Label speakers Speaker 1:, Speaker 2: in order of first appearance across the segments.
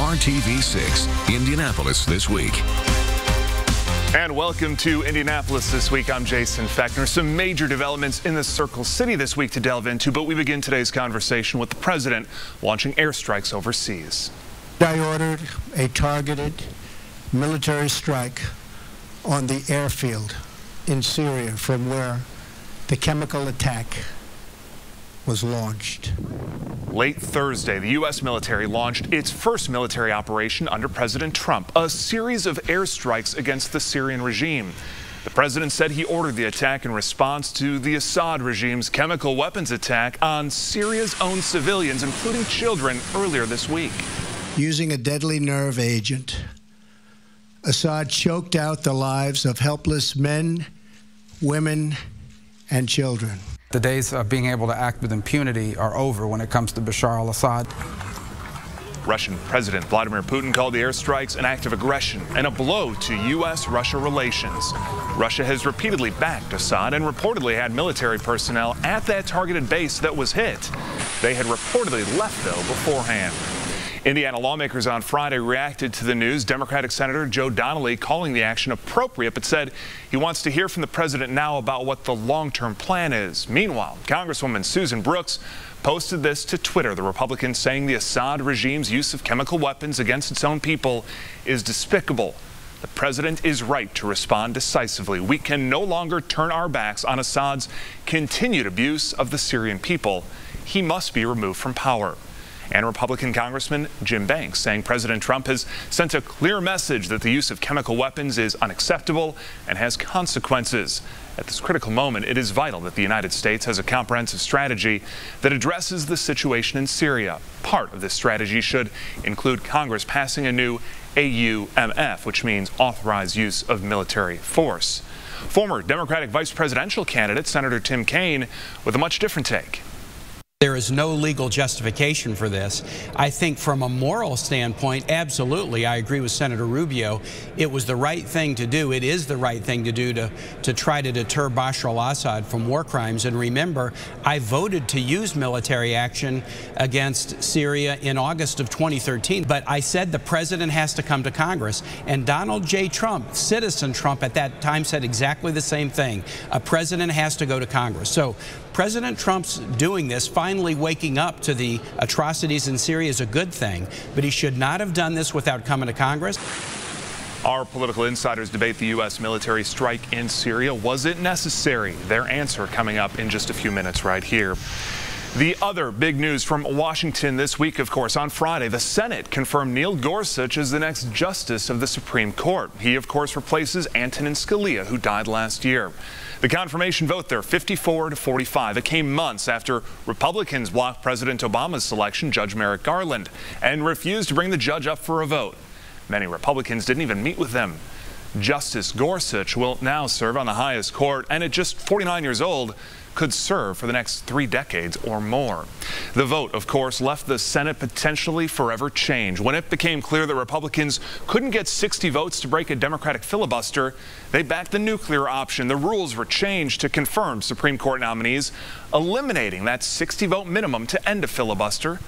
Speaker 1: RTV6, Indianapolis This Week.
Speaker 2: And welcome to Indianapolis This Week. I'm Jason Fechner. Some major developments in the Circle City this week to delve into, but we begin today's conversation with the president launching airstrikes overseas.
Speaker 3: I ordered a targeted military strike on the airfield in Syria from where the chemical attack was launched.
Speaker 2: Late Thursday, the U.S. military launched its first military operation under President Trump, a series of airstrikes against the Syrian regime. The president said he ordered the attack in response to the Assad regime's chemical weapons attack on Syria's own civilians, including children, earlier this week.
Speaker 3: Using a deadly nerve agent, Assad choked out the lives of helpless men, women, and children.
Speaker 4: The days of being able to act with impunity are over when it comes to Bashar al-Assad.
Speaker 2: Russian President Vladimir Putin called the airstrikes an act of aggression and a blow to U.S.-Russia relations. Russia has repeatedly backed Assad and reportedly had military personnel at that targeted base that was hit. They had reportedly left, though, beforehand. Indiana lawmakers on Friday reacted to the news. Democratic Senator Joe Donnelly calling the action appropriate, but said he wants to hear from the president now about what the long-term plan is. Meanwhile, Congresswoman Susan Brooks posted this to Twitter, the Republican saying the Assad regime's use of chemical weapons against its own people is despicable. The president is right to respond decisively. We can no longer turn our backs on Assad's continued abuse of the Syrian people. He must be removed from power. And Republican Congressman Jim Banks saying President Trump has sent a clear message that the use of chemical weapons is unacceptable and has consequences. At this critical moment, it is vital that the United States has a comprehensive strategy that addresses the situation in Syria. Part of this strategy should include Congress passing a new AUMF, which means authorized use of military force. Former Democratic vice presidential candidate Senator Tim Kaine with a much different take.
Speaker 5: There is no legal justification for this. I think from a moral standpoint, absolutely, I agree with Senator Rubio. It was the right thing to do. It is the right thing to do to try to deter Bashar al-Assad from war crimes. And remember, I voted to use military action against Syria in August of 2013. But I said the president has to come to Congress. And Donald J. Trump, Citizen Trump at that time, said exactly the same thing. A president has to go to Congress. So President Trump's doing this, finally waking up to the atrocities in Syria, is a good thing, but he should not have done this without coming to Congress.
Speaker 2: Our political insiders debate the U.S. military strike in Syria. Was it necessary? Their answer coming up in just a few minutes right here. The other big news from Washington this week, of course, on Friday, the Senate confirmed Neil Gorsuch as the next justice of the Supreme Court. He, of course, replaces Antonin Scalia, who died last year. The confirmation vote there, 54-45. It came months after Republicans blocked President Obama's selection, Judge Merrick Garland, and refused to bring the judge up for a vote. Many Republicans didn't even meet with them. Justice Gorsuch will now serve on the highest court, and at just 49 years old, could serve for the next 3 decades or more. The vote, of course, left the Senate potentially forever changed. When it became clear that Republicans couldn't get 60 votes to break a Democratic filibuster, they backed the nuclear option. The rules were changed to confirm Supreme Court nominees, eliminating that 60-vote minimum to end a filibuster.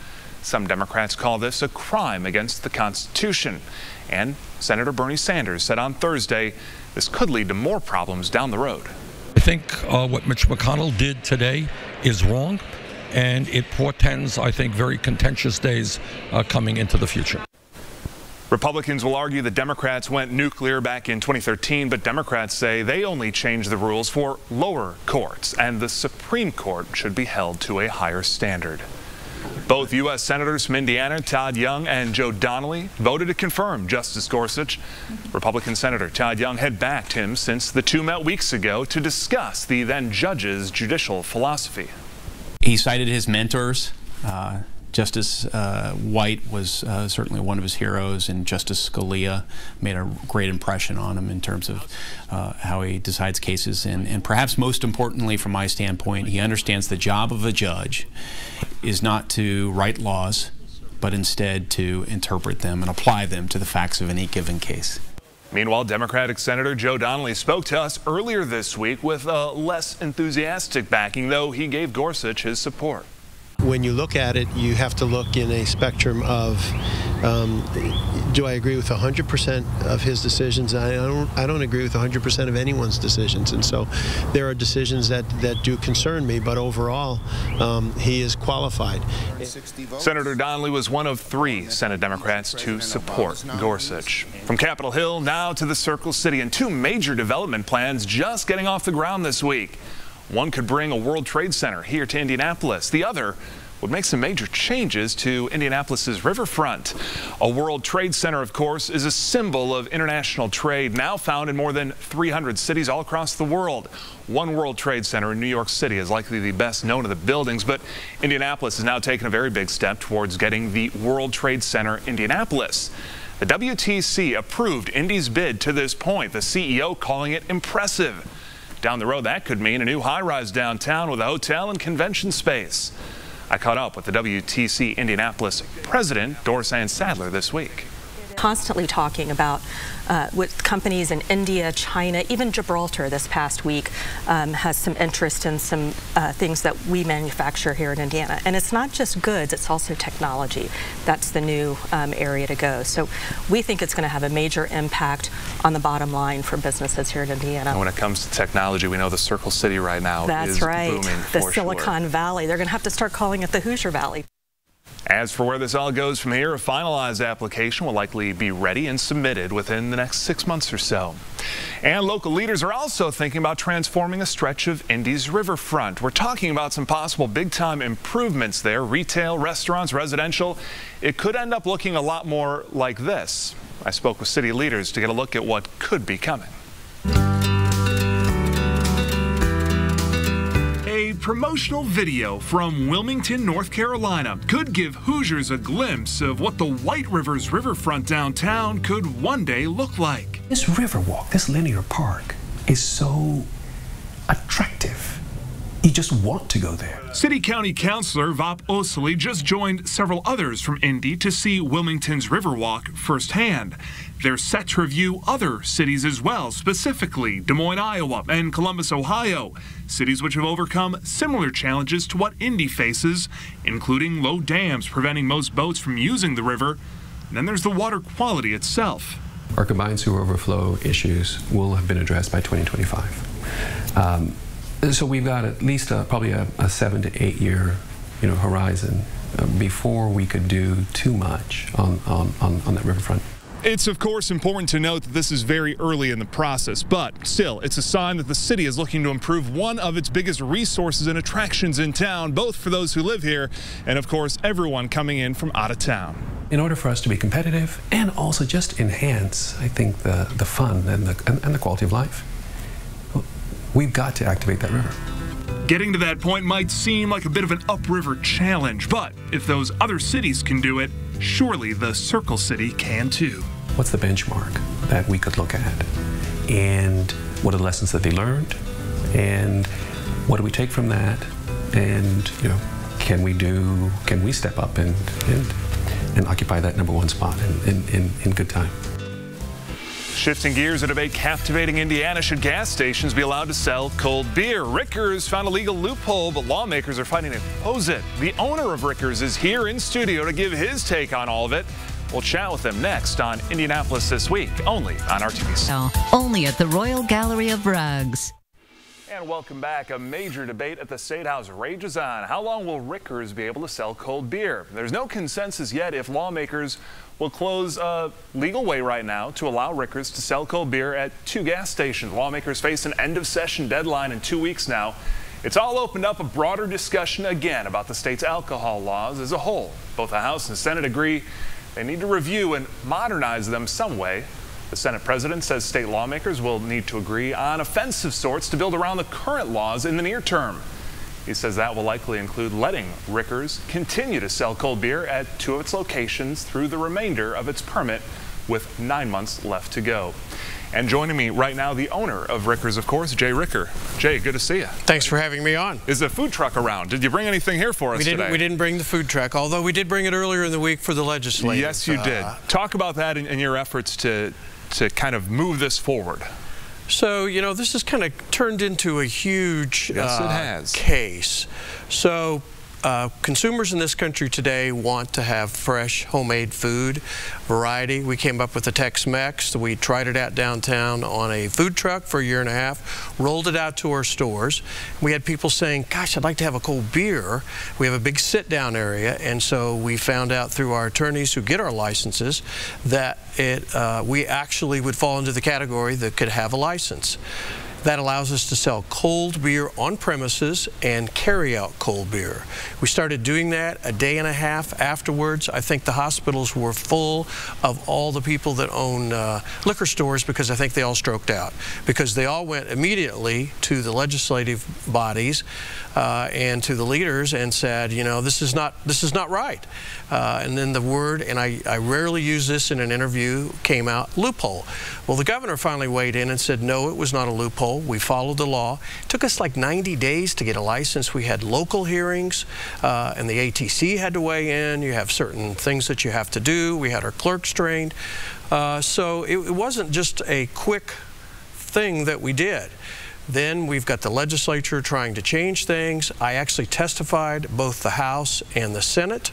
Speaker 2: Some Democrats call this a crime against the Constitution. And Senator Bernie Sanders said on Thursday this could lead to more problems down the road.
Speaker 6: I think what Mitch McConnell did today is wrong, and it portends, I think, very contentious days coming into the future.
Speaker 2: Republicans will argue the Democrats went nuclear back in 2013, but Democrats say they only changed the rules for lower courts, and the Supreme Court should be held to a higher standard. Both U.S. Senators from Indiana, Todd Young and Joe Donnelly, voted to confirm Justice Gorsuch. Republican Senator Todd Young had backed him since the two met weeks ago to discuss the then judge's judicial philosophy.
Speaker 7: He cited his mentors. Justice White was certainly one of his heroes, and Justice Scalia made a great impression on him in terms of how he decides cases. And perhaps most importantly, from my standpoint, he understands the job of a judge is not to write laws, but instead to interpret them and apply them to the facts of any given case.
Speaker 2: Meanwhile, Democratic Senator Joe Donnelly spoke to us earlier this week with a less enthusiastic backing, though he gave Gorsuch his support.
Speaker 8: When you look at it, you have to look in a spectrum of Do I agree with 100% of his decisions? I don't agree with 100% of anyone's decisions, and so there are decisions that do concern me, but overall, he is qualified.
Speaker 2: Senator Donnelly was one of 3 Senate Democrats to support Gorsuch. From Capitol Hill now to the Circle City, and 2 major development plans just getting off the ground this week. One could bring a World Trade Center here to Indianapolis. The other would make some major changes to Indianapolis's riverfront. A World Trade Center, of course, is a symbol of international trade, now found in more than 300 cities all across the world. One World Trade Center in New York City is likely the best known of the buildings, but Indianapolis has now taken a very big step towards getting the World Trade Center Indianapolis. The WTC approved Indy's bid to this point, the CEO calling it impressive. Down the road, that could mean a new high-rise downtown with a hotel and convention space. I caught up with the WTC Indianapolis president, Doris Ann Sadler, this week.
Speaker 9: Constantly talking about with companies in India, China, even Gibraltar this past week has some interest in some things that we manufacture here in Indiana. And it's not just goods, it's also technology. That's the new area to go. So we think it's going to have a major impact on the bottom line for businesses here in Indiana.
Speaker 2: And when it comes to technology, we know the Circle City right now is booming.
Speaker 9: The Silicon Valley. They're going to have to start calling it the Hoosier Valley.
Speaker 2: As for where this all goes from here, a finalized application will likely be ready and submitted within the next 6 months or so. And local leaders are also thinking about transforming a stretch of Indy's riverfront. We're talking about some possible big-time improvements there, retail, restaurants, residential. It could end up looking a lot more like this. I spoke with city leaders to get a look at what could be coming. A promotional video from Wilmington, North Carolina could give Hoosiers a glimpse of what the White River's riverfront downtown could one day look like.
Speaker 10: This Riverwalk, this linear park, is so attractive. You just want to go there.
Speaker 2: City County Councilor Vop Osili just joined several others from Indy to see Wilmington's Riverwalk firsthand. They're set to review other cities as well, specifically Des Moines, Iowa, and Columbus, Ohio, cities which have overcome similar challenges to what Indy faces, including low dams preventing most boats from using the river. And then there's the water quality itself.
Speaker 11: Our combined sewer overflow issues will have been addressed by 2025. So we've got at least probably a 7 to 8 year horizon before we could do too much on that riverfront.
Speaker 2: It's of course important to note that this is very early in the process, but still it's a sign that the city is looking to improve one of its biggest resources and attractions in town, both for those who live here and of course everyone coming in from out of town.
Speaker 11: In order for us to be competitive and also just enhance, I think, the fun and the quality of life, we've got to activate that river.
Speaker 2: Getting to that point might seem like a bit of an upriver challenge, but if those other cities can do it, surely the Circle City can too.
Speaker 11: What's the benchmark that we could look at? And what are the lessons that they learned? And what do we take from that? And can we step up and occupy that #1 spot in good time?
Speaker 2: Shifting gears, a debate captivating Indiana. Should gas stations be allowed to sell cold beer? Rickers found a legal loophole, but lawmakers are fighting to oppose it. The owner of Rickers is here in studio to give his take on all of it. We'll chat with him next on Indianapolis This Week, only on RTVC.
Speaker 12: Only at the Royal Gallery of Rugs.
Speaker 2: And welcome back. A major debate at the State House rages on. How long will Rickers be able to sell cold beer? There's no consensus yet if lawmakers will close a legal way right now to allow Rickers to sell cold beer at 2 gas stations. Lawmakers face an end-of-session deadline in 2 weeks now. It's all opened up a broader discussion again about the state's alcohol laws as a whole. Both the House and Senate agree they need to review and modernize them some way. The Senate president says state lawmakers will need to agree on offensive sorts to build around the current laws in the near term. He says that will likely include letting Rickers continue to sell cold beer at 2 of its locations through the remainder of its permit, with 9 months left to go. And joining me right now, the owner of Rickers, of course, Jay Ricker. Jay, good to see you.
Speaker 13: Thanks for having me on.
Speaker 2: Is the food truck around? Did you bring anything here for us today?
Speaker 13: We didn't bring the food truck, although we did bring it earlier in the week for the legislature.
Speaker 2: Yes, you did. Talk about that in your efforts to kind of move this forward.
Speaker 13: So, this has kind of turned into a huge case. So consumers in this country today want to have fresh, homemade food, variety. We came up with the Tex-Mex. We tried it out downtown on a food truck for a year and a half, rolled it out to our stores. We had people saying, gosh, I'd like to have a cold beer. We have a big sit-down area, and so we found out through our attorneys who get our licenses that we actually would fall into the category that could have a license. That allows us to sell cold beer on premises and carry out cold beer. We started doing that a day and a half afterwards. I think the hospitals were full of all the people that own liquor stores because I think they all stroked out, because they all went immediately to the legislative bodies and to the leaders and said, you know, this is not right. And then the word, and I rarely use this in an interview, came out, loophole. Well, the governor finally weighed in and said, no, it was not a loophole. We followed the law. It took us like 90 days to get a license. We had local hearings, and the ATC had to weigh in. You have certain things that you have to do. We had our clerks trained. So it wasn't just a quick thing that we did. Then we've got the legislature trying to change things. I actually testified both the House and the Senate.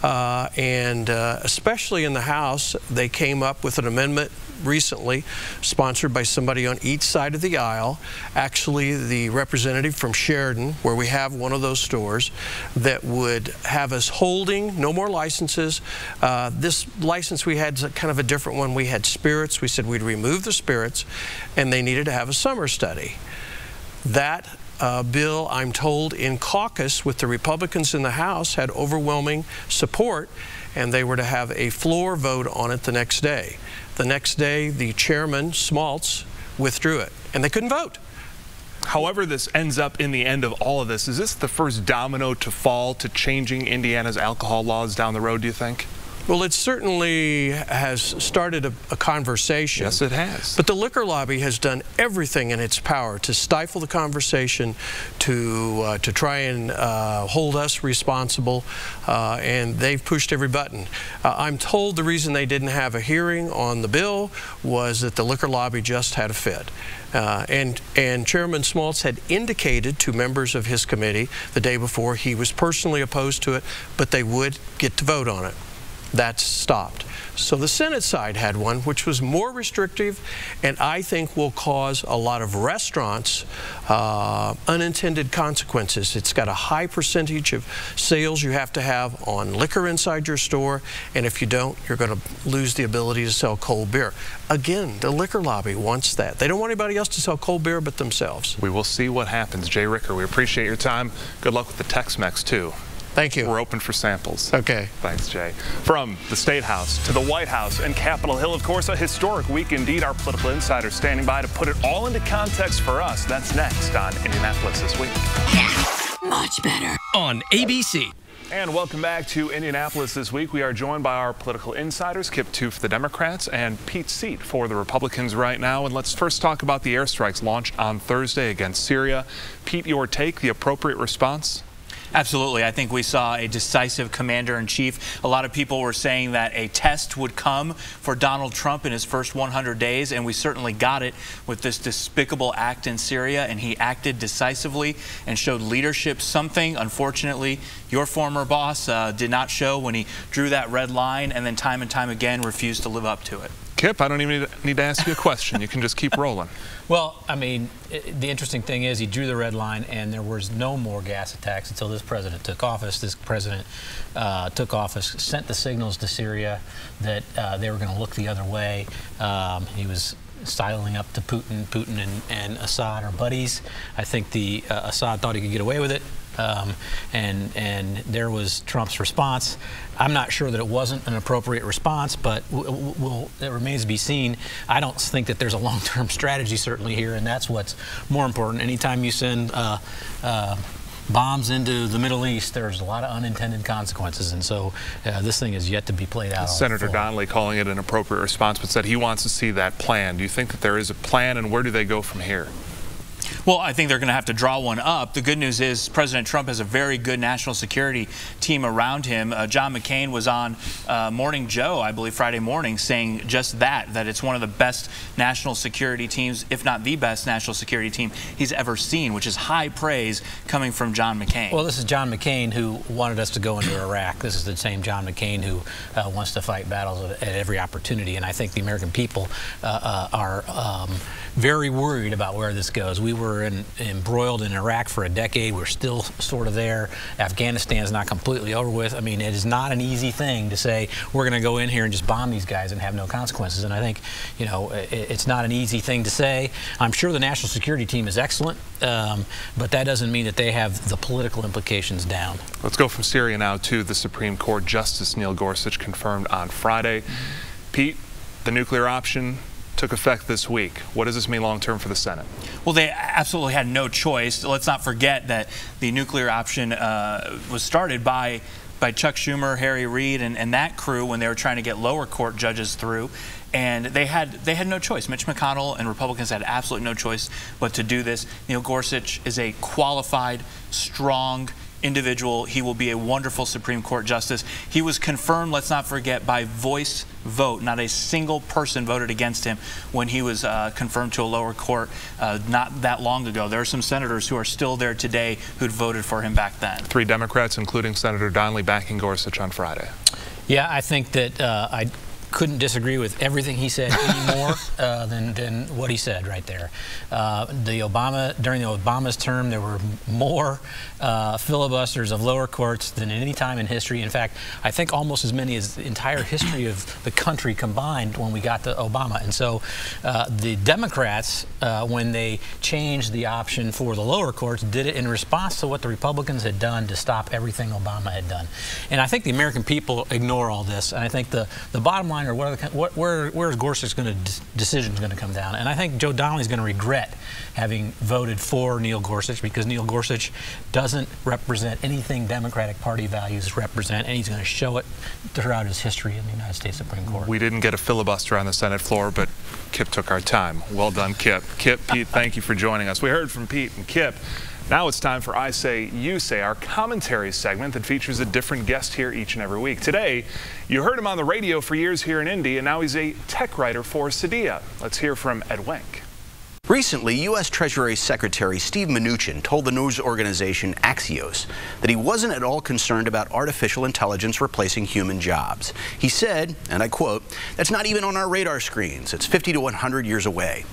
Speaker 13: Especially in the House, they came up with an amendment recently, sponsored by somebody on each side of the aisle, actually the representative from Sheridan, where we have one of those stores, that would have us holding no more licenses. This license we had is kind of a different one. We had spirits. We said we'd remove the spirits, and they needed to have a summer study. That bill, I'm told, in caucus with the Republicans in the House had overwhelming support, and they were to have a floor vote on it the next day. The next day, the chairman, Schmaltz, withdrew it, and they couldn't vote.
Speaker 2: However this ends up in the end of all of this, is this the first domino to fall to changing Indiana's alcohol laws down the road, do you think?
Speaker 13: Well, it certainly has started a conversation.
Speaker 2: Yes, it has.
Speaker 13: But the liquor lobby has done everything in its power to stifle the conversation, to try and hold us responsible, and they've pushed every button. I'm told the reason they didn't have a hearing on the bill was that the liquor lobby just had a fit. And Chairman Schmaltz had indicated to members of his committee the day before he was personally opposed to it, but they would get to vote on it. That's stopped. So the Senate side had one which was more restrictive, and I think will cause a lot of restaurants unintended consequences. It's got a high percentage of sales you have to have on liquor inside your store, and if you don't, you're going to lose the ability to sell cold beer. Again, the liquor lobby wants that. They don't want anybody else to sell cold beer but themselves.
Speaker 2: We will see what happens. Jay Ricker, we appreciate your time. Good luck with the Tex-Mex, too.
Speaker 13: Thank you.
Speaker 2: We're open for samples.
Speaker 13: Okay.
Speaker 2: Thanks, Jay. From the State House to the White House and Capitol Hill, of course, a historic week indeed. Our political insider standing by to put it all into context for us. That's next on Indianapolis This Week.
Speaker 1: Much better on ABC.
Speaker 2: And welcome back to Indianapolis This Week. We are joined by our political insiders, Kip Toof for the Democrats and Pete Seat for the Republicans right now. And let's first talk about the airstrikes launched on Thursday against Syria. Pete, your take, the appropriate response?
Speaker 14: Absolutely. I think we saw a decisive commander-in-chief. A lot of people were saying that a test would come for Donald Trump in his first 100 days, and we certainly got it with this despicable act in Syria, and he acted decisively and showed leadership, something, unfortunately, your former boss did not show when he drew that red line and then time and time again refused to live up to it.
Speaker 2: Kip, I don't even need to ask you a question. You can just keep rolling.
Speaker 15: Well, I mean, the interesting thing is he drew the red line, and there was no more gas attacks until this president took office. This president took office, sent the signals to Syria that they were going to look the other way. He was styling up to Putin. Putin and Assad are buddies. I think the Assad thought he could get away with it. And there was Trump's response. I'm not sure that it wasn't an appropriate response, but it remains to be seen. I don't think that there's a long-term strategy certainly here, and that's what's more important. Anytime you send bombs into the Middle East, there's a lot of unintended consequences, and so this thing is yet to be played out.
Speaker 2: Senator Donnelly calling it an appropriate response, but said he wants to see that plan. Do you think that there is a plan, and where do they go from here?
Speaker 14: Well, I think they're going to have to draw one up. The good news is President Trump has a very good national security team around him. John McCain was on Morning Joe, I believe, Friday morning, saying just that it's one of the best national security teams, if not the best national security team he's ever seen, which is high praise coming from John McCain.
Speaker 15: Well, this is John McCain who wanted us to go into Iraq. This is the same John McCain who wants to fight battles at every opportunity, and I think the American people are very worried about where this goes. We were embroiled in Iraq for a decade. We're still sort of there. Afghanistan's not completely over with. I mean, it is not an easy thing to say we're going to go in here and just bomb these guys and have no consequences. And I think, you know, it's not an easy thing to say. I'm sure the national security team is excellent, but that doesn't mean that they have the political implications down.
Speaker 2: Let's go from Syria now to the Supreme Court. Justice Neil Gorsuch confirmed on Friday. Pete, the nuclear option took effect this week. What does this mean long-term for the Senate?
Speaker 14: Well, they absolutely had no choice. Let's not forget that the nuclear option was started by Chuck Schumer, Harry Reid, and that crew when they were trying to get lower court judges through. And they had no choice. Mitch McConnell and Republicans had absolutely no choice but to do this. Neil Gorsuch is a qualified, strong individual. He will be a wonderful Supreme Court justice. He was confirmed, let's not forget, by voice vote. Not a single person voted against him when he was confirmed to a lower court not that long ago. There are some senators who are still there today who'd voted for him back then.
Speaker 2: 3 Democrats, including Senator Donnelly, backing Gorsuch on Friday.
Speaker 15: Yeah, I think that I couldn't disagree with everything he said any more than what he said right there. During the Obama's term, there were more filibusters of lower courts than any time in history. In fact, I think almost as many as the entire history of the country combined when we got to Obama. And so the Democrats, when they changed the option for the lower courts, did it in response to what the Republicans had done to stop everything Obama had done. And I think the American people ignore all this. And I think the bottom line, or where is Gorsuch's decision going to come down? And I think Joe Donnelly's going to regret having voted for Neil Gorsuch, because Neil Gorsuch doesn't represent anything Democratic Party values represent, and he's going to show it throughout his history in the United States Supreme Court.
Speaker 2: We didn't get a filibuster on the Senate floor, but Kip took our time. Well done, Kip. Kip, Pete, thank you for joining us. We heard from Pete and Kip. Now it's time for I Say, You Say, our commentary segment that features a different guest here each and every week. Today, you heard him on the radio for years here in Indy, and now he's a tech writer for Cydia. Let's hear from Ed Wenk.
Speaker 16: Recently, U.S. Treasury Secretary Steve Mnuchin told the news organization Axios that he wasn't at all concerned about artificial intelligence replacing human jobs. He said, and I quote, "That's not even on our radar screens. It's 50 to 100 years away."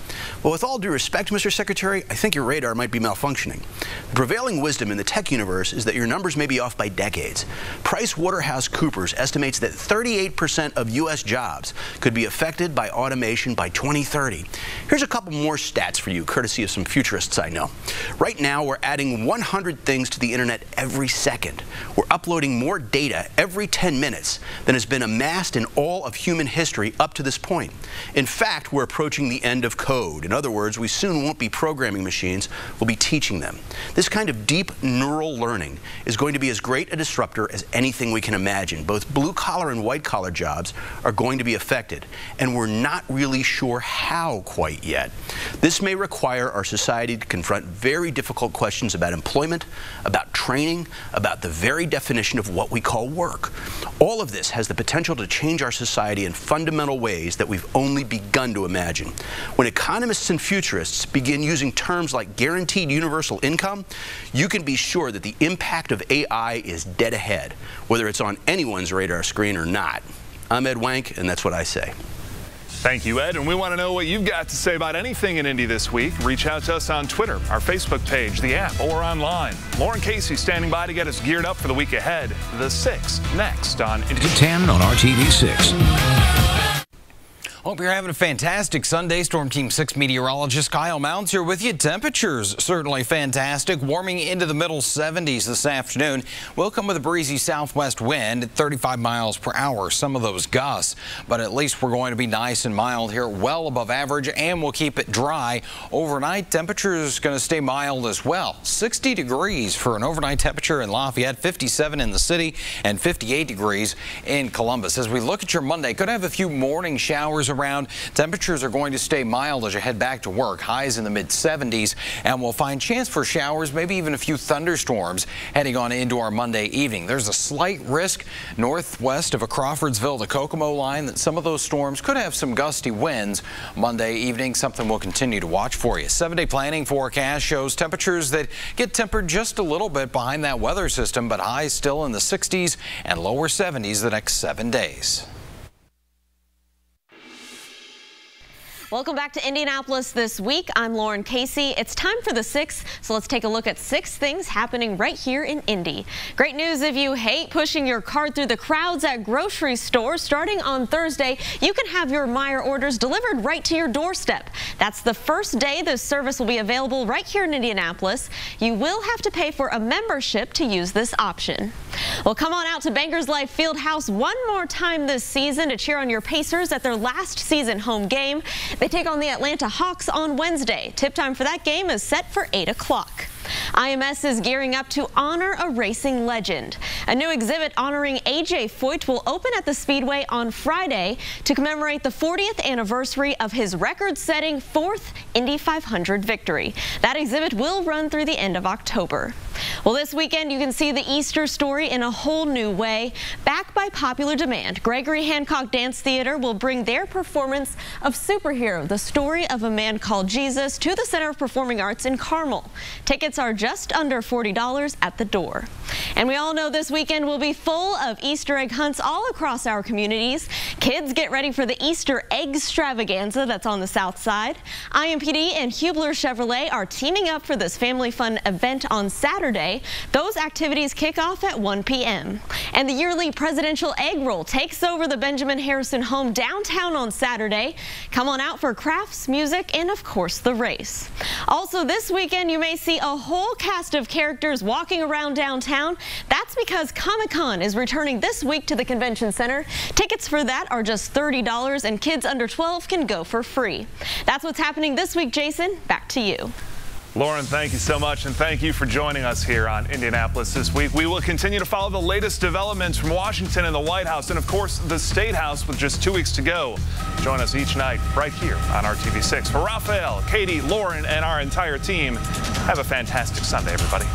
Speaker 16: Well, with all due respect, Mr. Secretary, I think your radar might be malfunctioning. The prevailing wisdom in the tech universe is that your numbers may be off by decades. PricewaterhouseCoopers estimates that 38% of U.S. jobs could be affected by automation by 2030. Here's a couple more stats for you, courtesy of some futurists I know. Right now, we're adding 100 things to the internet every second. We're uploading more data every 10 minutes than has been amassed in all of human history up to this point. In fact, we're approaching the end of code. In other words, we soon won't be programming machines, we'll be teaching them. This kind of deep neural learning is going to be as great a disruptor as anything we can imagine. Both blue-collar and white-collar jobs are going to be affected, and we're not really sure how quite yet. This may require our society to confront very difficult questions about employment, about training, about the very definition of what we call work. All of this has the potential to change our society in fundamental ways that we've only begun to imagine. When economists and futurists begin using terms like guaranteed universal income, you can be sure that the impact of AI is dead ahead, whether it's on anyone's radar screen or not. I'm Ed Wenk, and that's what I say.
Speaker 2: Thank you, Ed, and we want to know what you've got to say about anything in Indy this week. Reach out to us on Twitter, our Facebook page, the app, or online. Lauren Casey standing by to get us geared up for the week ahead. The 6 next on Indy.
Speaker 17: 10 on RTV6.
Speaker 18: Hope you're having a fantastic Sunday. Storm Team 6 meteorologist Kyle Mounts here with you. Temperatures certainly fantastic, warming into the middle 70s this afternoon. We'll come with a breezy southwest wind at 35 miles per hour, some of those gusts, but at least we're going to be nice and mild here, well above average, and we'll keep it dry. Overnight, temperatures going to stay mild as well. 60 degrees for an overnight temperature in Lafayette, 57 in the city, and 58 degrees in Columbus. As we look at your Monday, could have a few morning showers over around. Temperatures are going to stay mild as you head back to work. Highs in the mid-70s, and we'll find chance for showers, maybe even a few thunderstorms heading on into our Monday evening. There's a slight risk northwest of a Crawfordsville to Kokomo line that some of those storms could have some gusty winds Monday evening, something we'll continue to watch for you. 7-day planning forecast shows temperatures that get tempered just a little bit behind that weather system, but highs still in the 60s and lower 70s the next 7 days.
Speaker 19: Welcome back to Indianapolis This Week. I'm Lauren Casey. It's time for the 6, so let's take a look at 6 things happening right here in Indy. Great news if you hate pushing your cart through the crowds at grocery stores. Starting on Thursday, you can have your Meijer orders delivered right to your doorstep. That's the first day this service will be available right here in Indianapolis. You will have to pay for a membership to use this option. Well, come on out to Bankers Life Fieldhouse one more time this season to cheer on your Pacers at their last season home game. They take on the Atlanta Hawks on Wednesday. Tip time for that game is set for 8 o'clock. IMS is gearing up to honor a racing legend. A new exhibit honoring A.J. Foyt will open at the Speedway on Friday to commemorate the 40th anniversary of his record-setting 4th Indy 500 victory. That exhibit will run through the end of October. Well, this weekend you can see the Easter story in a whole new way. Back by popular demand, Gregory Hancock Dance Theater will bring their performance of Superhero, the story of a man called Jesus, to the Center of Performing Arts in Carmel. Tickets are just under $40 at the door. And we all know this weekend will be full of Easter egg hunts all across our communities. Kids, get ready for the Easter egg extravaganza that's on the south side. IMPD and Hubler Chevrolet are teaming up for this family fun event on Saturday. Those activities kick off at 1 p.m. And the yearly presidential egg roll takes over the Benjamin Harrison home downtown on Saturday. Come on out for crafts, music, and of course the race. Also this weekend you may see a whole cast of characters walking around downtown. That's because Comic-Con is returning this week to the convention center. Tickets for that are just $30 and kids under 12 can go for free. That's what's happening this week. Jason, back to you.
Speaker 2: Lauren, thank you so much, and thank you for joining us here on Indianapolis This Week. We will continue to follow the latest developments from Washington and the White House, and of course the State House with just 2 weeks to go. Join us each night right here on RTV6. For Raphael, Katie, Lauren, and our entire team, have a fantastic Sunday, everybody.